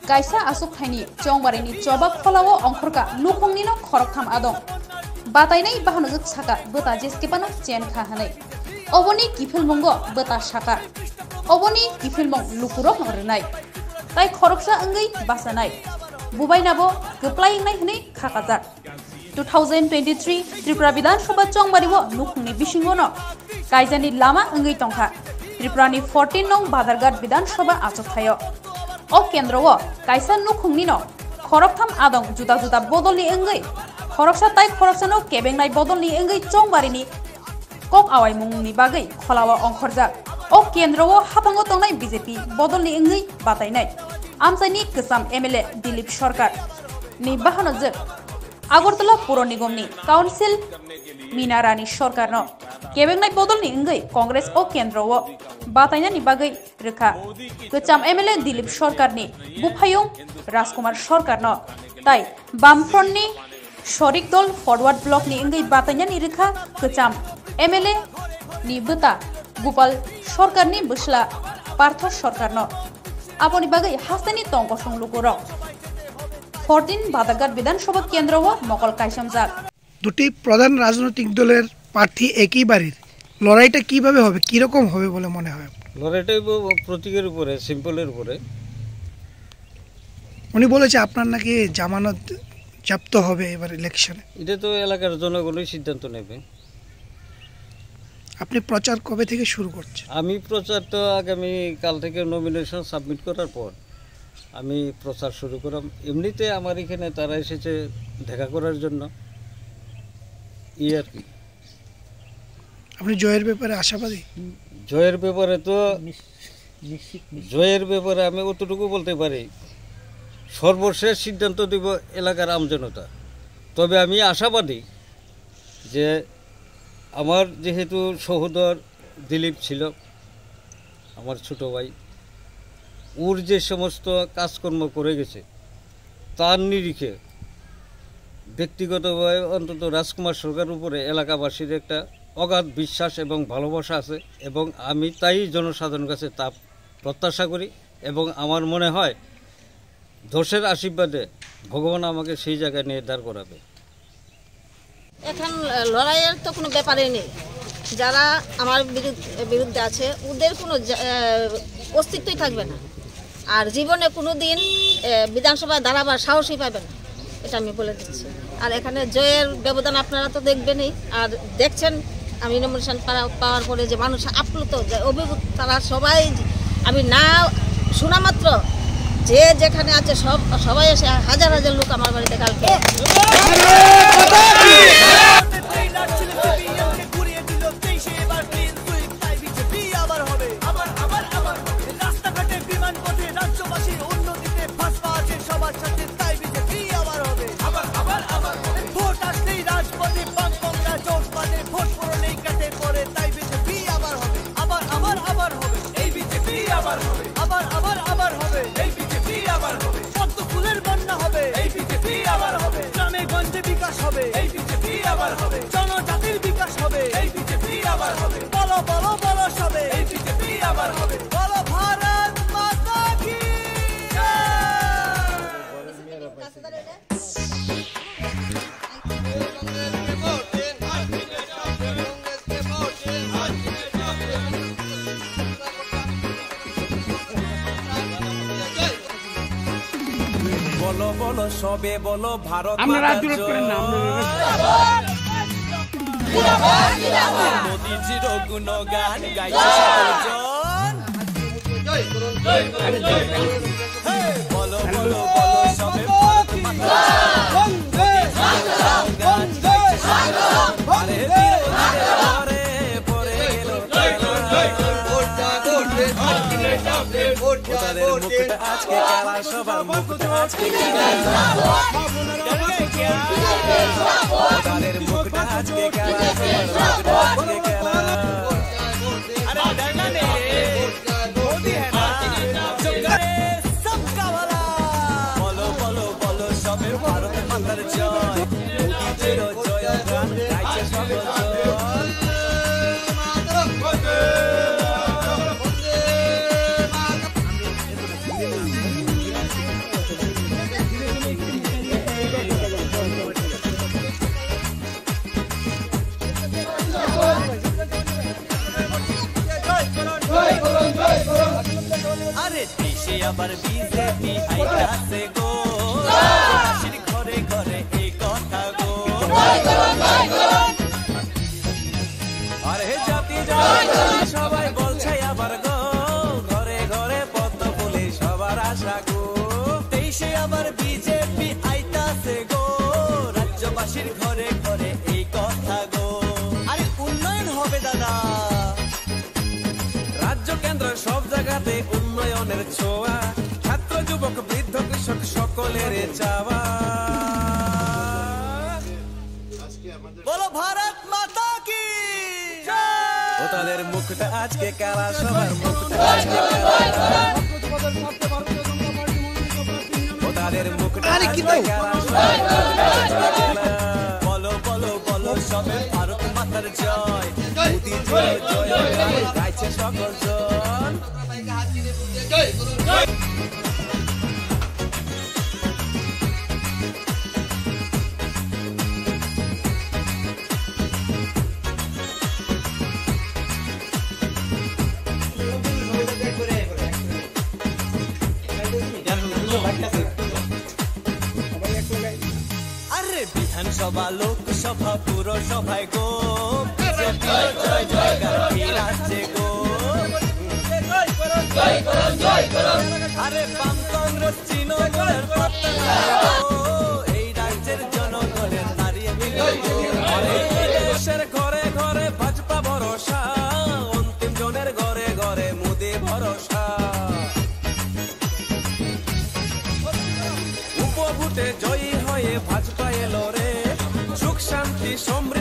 Kaisa asuk thaini chongbarini chobak kholao ongkhorka lukhungni no khoroktham adong batainai bahanojak saka bota jeskepano chen kha hanai oboni kifilmongo bota saka oboni kifilmong lukurok rwnai tai khoroksa angai basanai bubainabo goplaingnai hne khakajak 2023 Tripura Bidhan Sabha chongbario lukhungni bisingo no kaijani lama angai tongkha Tripurani 14 nong Badarghat Bidhan Sabha achok thayo o kendro kaisa nukhungni no khoroktham adong juda juda bodolni angai khoroksa tai khoroksa no kebengnai bodolni angai chongbarini kok awai mungni bagai kholawa ongkhorjak o kendro hapango tongnai BJP bodolni angai batainai amsaini kesam MLA Dilip Sarkar ni bahanojak Agartala Puro Nigomni Council Meena Rani Sarkar no kebengnai bodolni angai Congress o kendro batainani bagai rekha kecham MLA Dilip Sarkar ni bufayung Rajkumar Sarkar no tai Bamfront ni Shorik Dol Forward Block ni angai batainani rekha kecham MLA ni beta Gopal Sarkar ni busla Partho Sarkar no aponi bagai hastani tongkosong lukuro 14 Badarghat বিধানসভা কেন্দ্র ও মকল কাইসামজাক দুটি প্রধান রাজনৈতিক দলের প্রার্থী একই বাড়ির লড়াইটা কিভাবে হবে কি রকম হবে বলে মনে হয় লড়াইটা প্রতীকের উপরে সিম্পলের উপরে উনি বলেছে আপনার নাকি জামানত জব্দ হবে এবার ইলেকশনে এটা তো এলাকার জনগণই সিদ্ধান্ত নেবে আপনি প্রচার কবে থেকে শুরু করছেন আমি প্রচার তো আগামী কাল থেকে নমিনেশন সাবমিট করার পর আমি প্রচার শুরু করলাম এমনিতে আমার এখানে তারা এসেছে দেখা করার জন্য আর কি আপনি জয়ের ব্যাপারে আশাবাদী জয়ের ব্যাপারে তো জয়ের ব্যাপারে আমি অতটুকু বলতে পারি সর্বশেষ সিদ্ধান্ত দিব এলাকার আমজনতা তবে আমি আশাবাদী যে আমার যেহেতু সহোদর দিলীপ ছিল আমার ছোট ভাই ওর যে সমস্ত কাজকর্ম করে গেছে তার নিরিখে ব্যক্তিগতভাবে অন্তত রাজকুমার সরকারের উপরে এলাকাবাসীর একটা অগাধ বিশ্বাস এবং ভালোবাসা আছে এবং আমি তাই জনসাধারণের কাছে তা প্রত্যাশা করি এবং আমার মনে হয় দোষের আশীর্বাদে ভগবান আমাকে সেই জায়গায় নিয়ে দাঁড় করাবে এখন লড়াইয়ের তো কোনো ব্যাপারই নেই যারা আমার বিরুদ্ধে আছে ওদের কোনো অস্তিত্বই থাকবে না আর জীবনে কোনো দিন বিধানসভায় দাঁড়াবার সাহসই পাবে না এটা আমি বলে দিচ্ছি আর এখানে জয়ের ব্যবধান আপনারা তো দেখবেনই আর দেখছেন আমি নমিনেশন পাওয়ার পরে যে মানুষ আপ্লুত যে অভিভূত তারা সবাই আমি না শোনা মাত্র যে যেখানে আছে সবাই এসে হাজার হাজার লোক আমার বাড়িতে কালকে জনজাতির বিকাশ হবে এই বিজেপি আবার হবে বলো বলো বলো সবে এই বিজেপি আবার হবে বলো ভারত মাতা কি বলো বলো সবে বলো ভারত মাতা জয় মোদিজির গুণগান গাইছে বলো বলো বলো সবে ভারত মাতা আজকে খেলা সবার মুকুট আজকে তাদের মুকুট আজকে খেলা আজকে খেলা अरे डरना नहीं मोदी है ना सबका वाला बोलो बोलो बोलो सबे भारत मातार जय मोदी जय गान गाइছে সবে জয় আবার বিজেপি আইতাছে গো রাজ্যবাসীর ঘরে ঘরে এই কথা গো আরে জাতি জাতি সবাই বলছে আবার গো ঘরে ঘরে পদ্ম ফুলে সবার আশা গো 23-এ আবার বিজেপি আইতাছে গো রাজ্যবাসীর ঘরে ঘরে এই কথা গো আরে উন্নয়ন হবে দাদা রাজ্য কেন্দ্র সব জায়গাতে উন্নয়নের ছোঁয়া ছাত্র যুবক বৃদ্ধ কৃষক সকলের চাওয়া বলো ভারত মাতা কি ও তাদের মুখটা আজকে কালা সবার মুখটা আজকে কালা ও তাদের মুখটা আজকে কালা সবার মুখটা আজকে কালা বলো বলো বলো সবে ভারত মাতার জয় মোদি জয় জয় গাইছে সকল জন আরে বিধানসভা লোকসভা পুরসভায় গো বিজেপি জয় জয় গান রাজ্যে গো আরে বাম কংগ্রেস তৃণমূলের এই রাজ্যের জনগণের দাঁড়িয়ে দেশের ঘরে ঘরে ভাজপা ভরসা অন্তিম জনের ঘরে ঘরে মোদি ভরসা উপভূতে জয়ী হয়ে ভাজপা এলো রে সুখ শান্তি সমৃদ্ধি